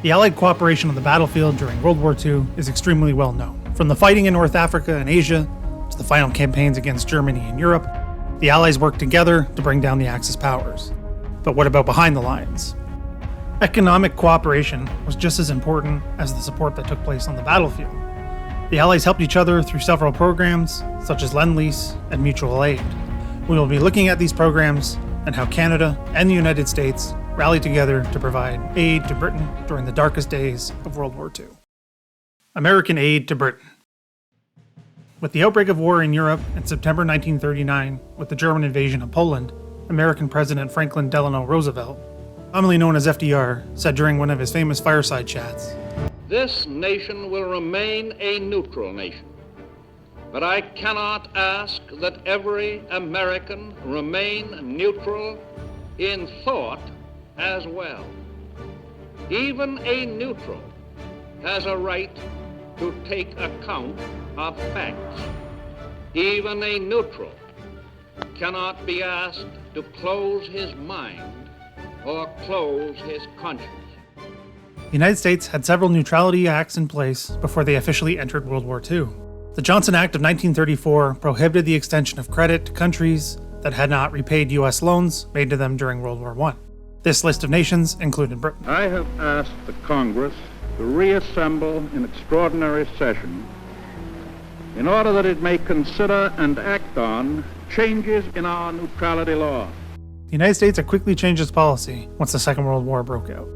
The Allied cooperation on the battlefield during World War II is extremely well known. From the fighting in North Africa and Asia to the final campaigns against Germany and Europe, the Allies worked together to bring down the Axis powers. But what about behind the lines? Economic cooperation was just as important as the support that took place on the battlefield. The Allies helped each other through several programs, such as Lend-Lease and mutual aid. We will be looking at these programs and how Canada and the United States rallied together to provide aid to Britain during the darkest days of World War II. American aid to Britain. With the outbreak of war in Europe in September 1939, with the German invasion of Poland, American President Franklin Delano Roosevelt, commonly known as FDR, said during one of his famous fireside chats, "This nation will remain a neutral nation, but I cannot ask that every American remain neutral in thought as well. Even a neutral has a right to take account of facts. Even a neutral cannot be asked to close his mind or close his conscience." The United States had several neutrality acts in place before they officially entered World War II. The Johnson Act of 1934 prohibited the extension of credit to countries that had not repaid U.S. loans made to them during World War I. This list of nations included Britain. I have asked the Congress to reassemble in extraordinary session in order that it may consider and act on changes in our neutrality law. The United States had quickly changed its policy once the Second World War broke out.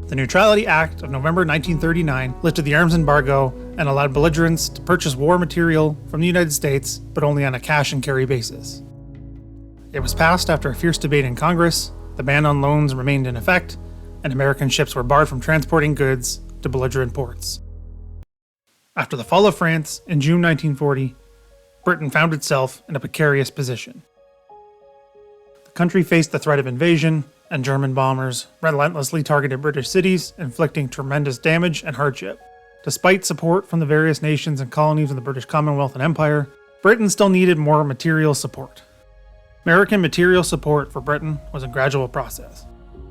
The Neutrality Act of November 1939 lifted the arms embargo and allowed belligerents to purchase war material from the United States, but only on a cash and carry basis. It was passed after a fierce debate in Congress, the ban on loans remained in effect, and American ships were barred from transporting goods to belligerent ports. After the fall of France in June 1940, Britain found itself in a precarious position. The country faced the threat of invasion, and German bombers relentlessly targeted British cities, inflicting tremendous damage and hardship. Despite support from the various nations and colonies of the British Commonwealth and Empire, Britain still needed more material support. American material support for Britain was a gradual process.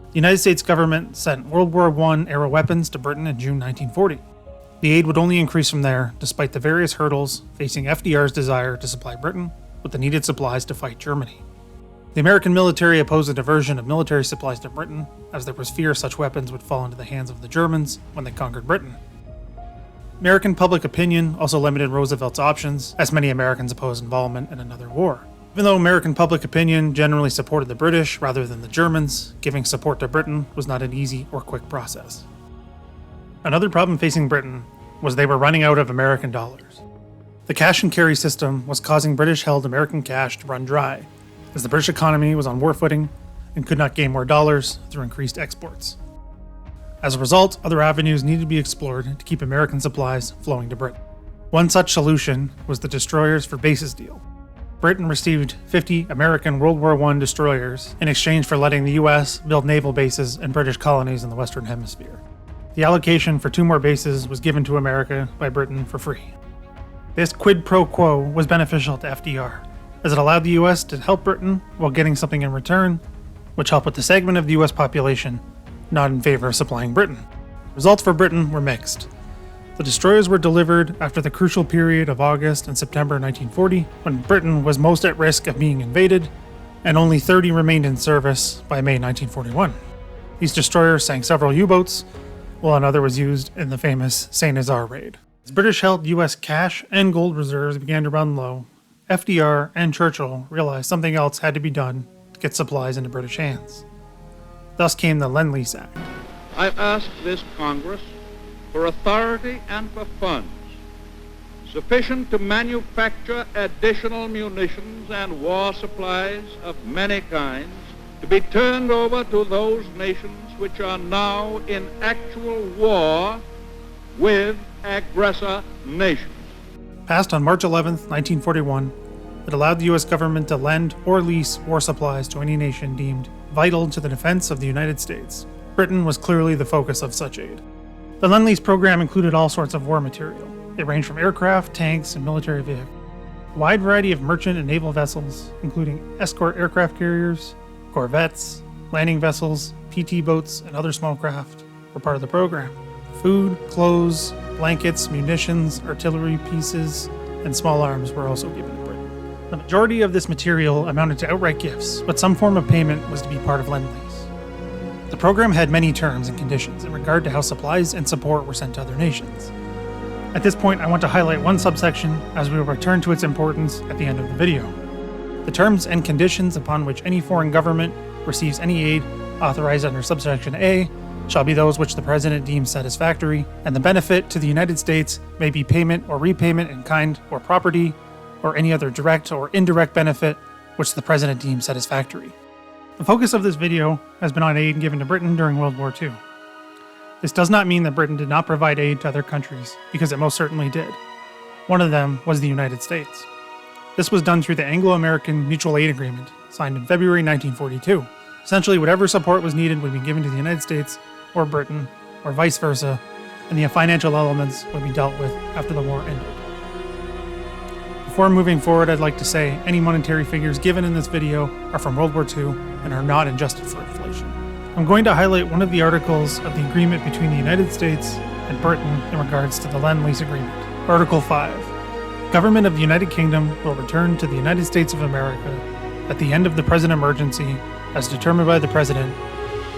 The United States government sent World War I-era weapons to Britain in June 1940. The aid would only increase from there, despite the various hurdles facing FDR's desire to supply Britain with the needed supplies to fight Germany. The American military opposed a diversion of military supplies to Britain, as there was fear such weapons would fall into the hands of the Germans when they conquered Britain. American public opinion also limited Roosevelt's options, as many Americans opposed involvement in another war. Even though American public opinion generally supported the British rather than the Germans, giving support to Britain was not an easy or quick process. Another problem facing Britain was they were running out of American dollars. The cash and carry system was causing British-held American cash to run dry, as the British economy was on war footing and could not gain more dollars through increased exports. As a result, other avenues needed to be explored to keep American supplies flowing to Britain. One such solution was the Destroyers for Bases deal. Britain received 50 American World War I destroyers in exchange for letting the U.S. build naval bases in British colonies in the Western Hemisphere. The allocation for 2 more bases was given to America by Britain for free. This quid pro quo was beneficial to FDR, as it allowed the U.S. to help Britain while getting something in return, which helped with the segment of the U.S. population not in favor of supplying Britain. Results for Britain were mixed. The destroyers were delivered after the crucial period of August and September 1940, when Britain was most at risk of being invaded, and only 30 remained in service by May 1941. These destroyers sank several U-boats, while another was used in the famous Saint-Nazaire raid. As British-held U.S. cash and gold reserves began to run low, FDR and Churchill realized something else had to be done to get supplies into British hands. Thus came the Lend-Lease Act. I ask this Congress for authority and for funds sufficient to manufacture additional munitions and war supplies of many kinds to be turned over to those nations which are now in actual war with aggressor nations. Passed on March 11, 1941, it allowed the U.S. government to lend or lease war supplies to any nation deemed vital to the defense of the United States. Britain was clearly the focus of such aid. The Lend-Lease program included all sorts of war material. It ranged from aircraft, tanks, and military vehicles. A wide variety of merchant and naval vessels, including escort aircraft carriers, corvettes, landing vessels, PT boats, and other small craft. were part of the program. Food, clothes, blankets, munitions, artillery pieces, and small arms were also given to Britain. The majority of this material amounted to outright gifts, but some form of payment was to be part of Lend-Lease. The program had many terms and conditions in regard to how supplies and support were sent to other nations. At this point, I want to highlight one subsection, as we will return to its importance at the end of the video. The terms and conditions upon which any foreign government receives any aid authorized under subsection A shall be those which the President deems satisfactory, and the benefit to the United States may be payment or repayment in kind or property, or any other direct or indirect benefit which the President deems satisfactory. The focus of this video has been on aid given to Britain during World War II. This does not mean that Britain did not provide aid to other countries, because it most certainly did. One of them was the United States. This was done through the Anglo-American Mutual Aid Agreement, signed in February 1942. Essentially, whatever support was needed would be given to the United States or Britain, or vice versa, and the financial elements would be dealt with after the war ended. Before moving forward, I'd like to say any monetary figures given in this video are from World War II and are not adjusted for inflation. I'm going to highlight one of the articles of the agreement between the United States and Britain in regards to the Lend-Lease Agreement. Article 5. Government of the United Kingdom will return to the United States of America at the end of the present emergency, as determined by the President,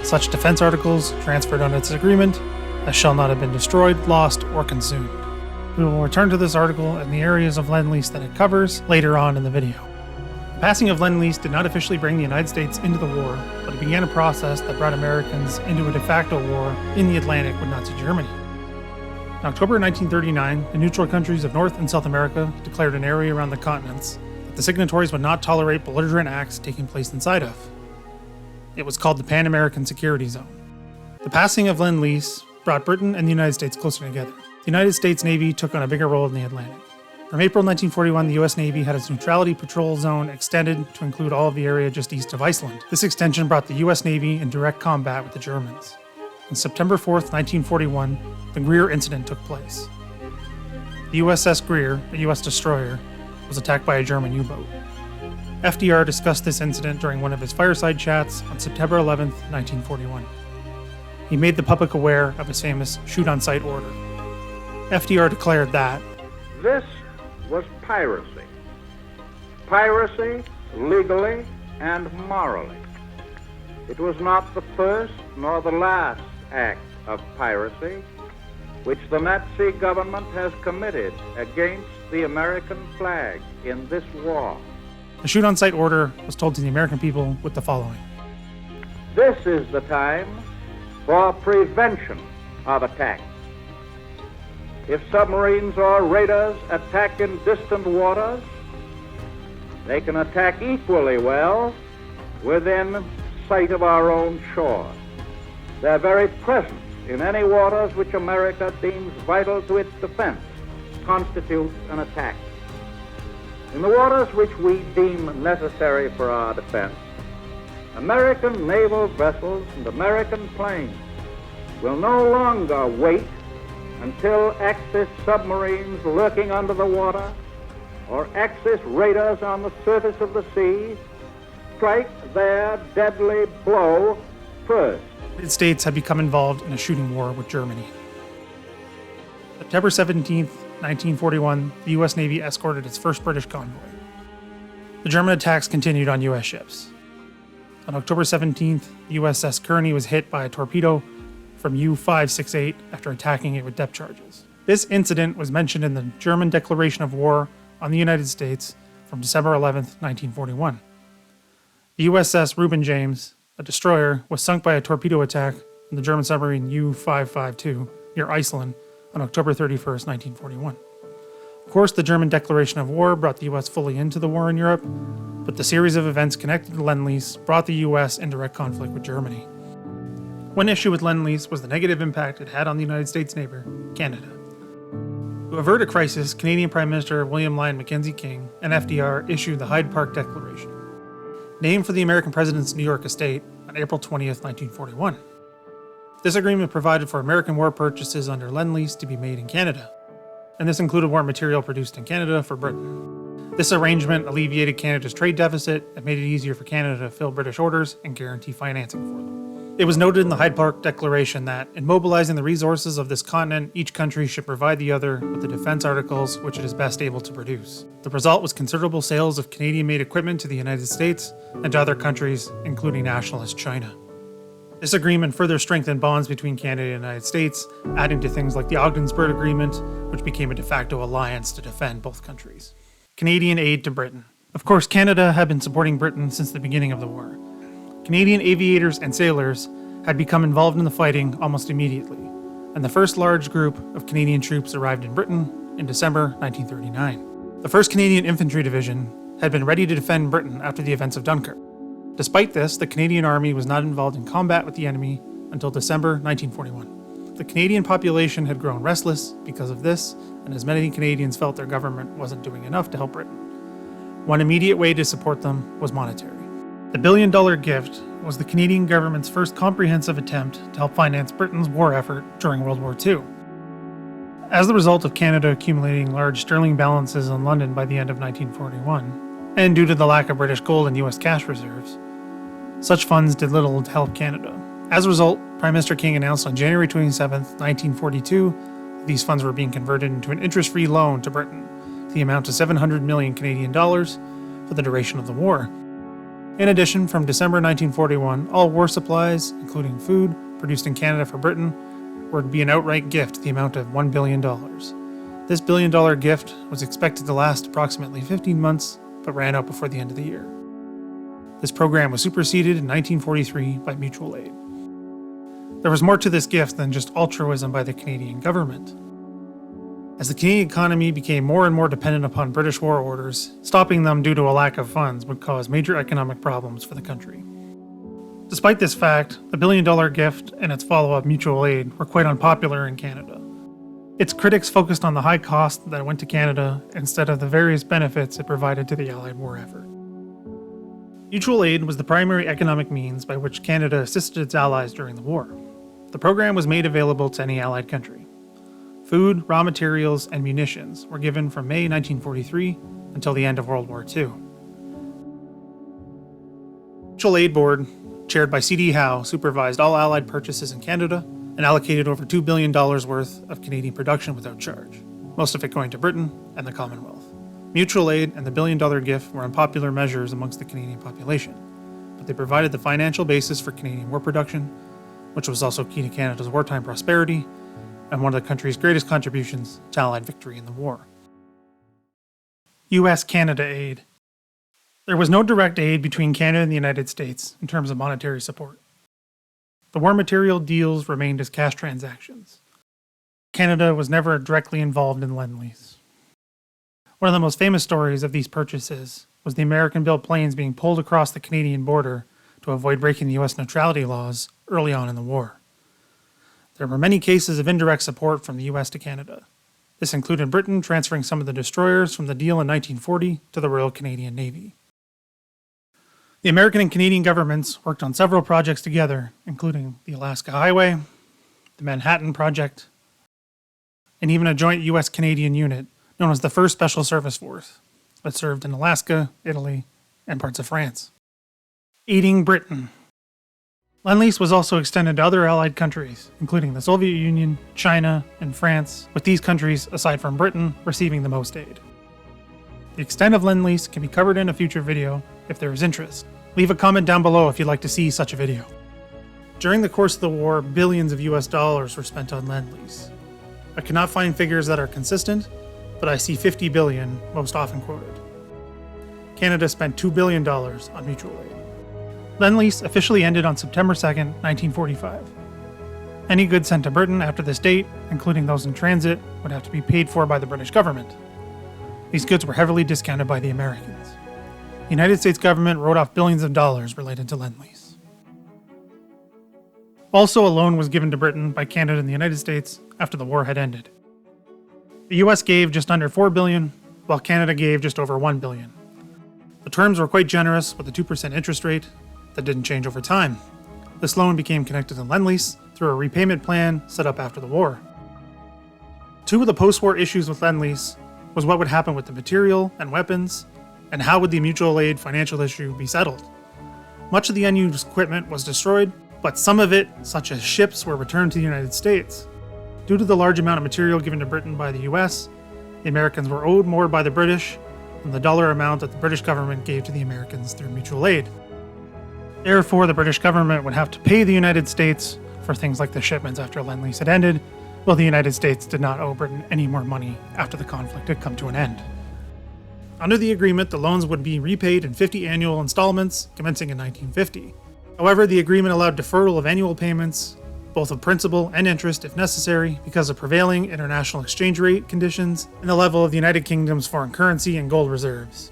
such defense articles transferred on its agreement as shall not have been destroyed, lost, or consumed. We will return to this article and the areas of Lend-Lease that it covers later on in the video. The passing of Lend-Lease did not officially bring the United States into the war, but it began a process that brought Americans into a de facto war in the Atlantic with Nazi Germany. In October 1939, the neutral countries of North and South America declared an area around the continents that the signatories would not tolerate belligerent acts taking place inside of. It was called the Pan-American Security Zone. The passing of Lend-Lease brought Britain and the United States closer together. The United States Navy took on a bigger role in the Atlantic. From April 1941, the U.S. Navy had its neutrality patrol zone extended to include all of the area just east of Iceland. This extension brought the U.S. Navy in direct combat with the Germans. On September 4th, 1941, the Greer incident took place. The USS Greer, a U.S. destroyer, was attacked by a German U-boat. FDR discussed this incident during one of his fireside chats on September 11th, 1941. He made the public aware of his famous shoot-on-sight order. FDR declared that This was piracy. Piracy legally and morally. It was not the first nor the last act of piracy which the Nazi government has committed against the American flag in this war. the shoot-on-sight order was told to the American people with the following. This is the time for prevention of attack. If submarines or raiders attack in distant waters, they can attack equally well within sight of our own shores. Their very presence in any waters which America deems vital to its defense constitutes an attack. In the waters which we deem necessary for our defense, American naval vessels and American planes will no longer wait until Axis submarines lurking under the water or Axis raiders on the surface of the sea strike their deadly blow first. The United States had become involved in a shooting war with Germany. September 17th, 1941, the U.S. Navy escorted its first British convoy. The German attacks continued on U.S. ships. On October 17th, the USS Kearney was hit by a torpedo from U-568 after attacking it with depth charges. This incident was mentioned in the German declaration of war on the United States from December 11th, 1941. The USS Reuben James, a destroyer, was sunk by a torpedo attack from the German submarine U-552 near Iceland on October 31st, 1941. Of course, the German declaration of war brought the U.S. fully into the war in Europe, but the series of events connected to Lend-Lease brought the U.S. in direct conflict with Germany. One issue with Lend-Lease was the negative impact it had on the United States' neighbor, Canada. To avert a crisis, Canadian Prime Minister William Lyon Mackenzie King and FDR issued the Hyde Park Declaration, named for the American president's New York estate on April 20th, 1941. This agreement provided for American war purchases under Lend-Lease to be made in Canada, and this included war material produced in Canada for Britain. This arrangement alleviated Canada's trade deficit and made it easier for Canada to fill British orders and guarantee financing for them. It was noted in the Hyde Park Declaration that, in mobilizing the resources of this continent, each country should provide the other with the defense articles which it is best able to produce. The result was considerable sales of Canadian-made equipment to the United States and to other countries, including nationalist China. This agreement further strengthened bonds between Canada and the United States, adding to things like the Ogdensburg Agreement, which became a de facto alliance to defend both countries. Canadian aid to Britain. Of course, Canada had been supporting Britain since the beginning of the war. Canadian aviators and sailors had become involved in the fighting almost immediately, and the first large group of Canadian troops arrived in Britain in December 1939. The 1st Canadian Infantry Division had been ready to defend Britain after the events of Dunkirk. Despite this, the Canadian Army was not involved in combat with the enemy until December 1941. The Canadian population had grown restless because of this, and as many Canadians felt their government wasn't doing enough to help Britain. One immediate way to support them was monetary. The $1 billion gift was the Canadian government's first comprehensive attempt to help finance Britain's war effort during World War II. As the result of Canada accumulating large sterling balances in London by the end of 1941, and due to the lack of British gold and U.S. cash reserves, such funds did little to help Canada. As a result, Prime Minister King announced on January 27, 1942, that these funds were being converted into an interest-free loan to Britain to the amount of 700 million Canadian dollars for the duration of the war. In addition, from December 1941, all war supplies, including food, produced in Canada for Britain, were to be an outright gift to the amount of $1 billion. This $1 billion gift was expected to last approximately 15 months, but ran out before the end of the year. This program was superseded in 1943 by mutual aid. There was more to this gift than just altruism by the Canadian government. As the Canadian economy became more and more dependent upon British war orders, stopping them due to a lack of funds would cause major economic problems for the country. Despite this fact, the $1 billion gift and its follow-up mutual aid were quite unpopular in Canada. Its critics focused on the high cost that went to Canada instead of the various benefits it provided to the Allied war effort. Mutual aid was the primary economic means by which Canada assisted its allies during the war. The program was made available to any Allied country. Food, raw materials, and munitions were given from May 1943 until the end of World War II. The Mutual Aid Board, chaired by C.D. Howe, supervised all Allied purchases in Canada and allocated over $2 billion worth of Canadian production without charge, most of it going to Britain and the Commonwealth. Mutual aid and the $1 billion gift were unpopular measures amongst the Canadian population, but they provided the financial basis for Canadian war production, which was also key to Canada's wartime prosperity and one of the country's greatest contributions to Allied victory in the war. U.S. Canada aid. There was no direct aid between Canada and the United States in terms of monetary support. The war material deals remained as cash transactions. Canada was never directly involved in Lend-Lease. One of the most famous stories of these purchases was the American-built planes being pulled across the Canadian border to avoid breaking the U.S. neutrality laws early on in the war. There were many cases of indirect support from the U.S. to Canada. This included Britain transferring some of the destroyers from the deal in 1940 to the Royal Canadian Navy. The American and Canadian governments worked on several projects together, including the Alaska Highway, the Manhattan Project, and even a joint U.S. Canadian unit known as the 1st Special Service Force that served in Alaska, Italy, and parts of France. Aiding Britain. Lend-Lease was also extended to other Allied countries, including the Soviet Union, China, and France, with these countries, aside from Britain, receiving the most aid. The extent of Lend-Lease can be covered in a future video if there is interest. Leave a comment down below if you'd like to see such a video. During the course of the war, billions of US dollars were spent on Lend-Lease. I cannot find figures that are consistent, but I see 50 billion most often quoted. Canada spent $2 billion on mutual aid. Lend-Lease officially ended on September 2, 1945. Any goods sent to Britain after this date, including those in transit, would have to be paid for by the British government. These goods were heavily discounted by the Americans. The United States government wrote off billions of dollars related to Lend-Lease. Also, a loan was given to Britain by Canada and the United States after the war had ended. The US gave just under $4 billion, while Canada gave just over $1 billion. The terms were quite generous, with a 2% interest rate that didn't change over time. This loan became connected to Lend-Lease through a repayment plan set up after the war. Two of the post-war issues with Lend-Lease was what would happen with the material and weapons, and how would the mutual aid financial issue be settled. Much of the unused equipment was destroyed, but some of it, such as ships, were returned to the United States. Due to the large amount of material given to Britain by the US, the Americans were owed more by the British than the dollar amount that the British government gave to the Americans through mutual aid. Therefore, the British government would have to pay the United States for things like the shipments after Lend-Lease had ended, while the United States did not owe Britain any more money after the conflict had come to an end. Under the agreement, the loans would be repaid in 50 annual installments, commencing in 1950. However, the agreement allowed deferral of annual payments, both of principal and interest if necessary, because of prevailing international exchange rate conditions and the level of the United Kingdom's foreign currency and gold reserves.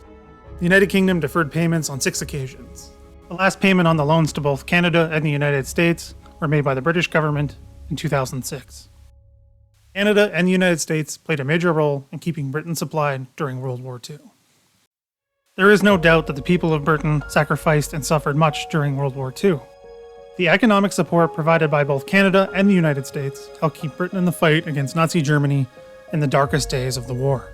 The United Kingdom deferred payments on 6 occasions. The last payment on the loans to both Canada and the United States were made by the British government in 2006. Canada and the United States played a major role in keeping Britain supplied during World War II. There is no doubt that the people of Britain sacrificed and suffered much during World War II. The economic support provided by both Canada and the United States helped keep Britain in the fight against Nazi Germany in the darkest days of the war.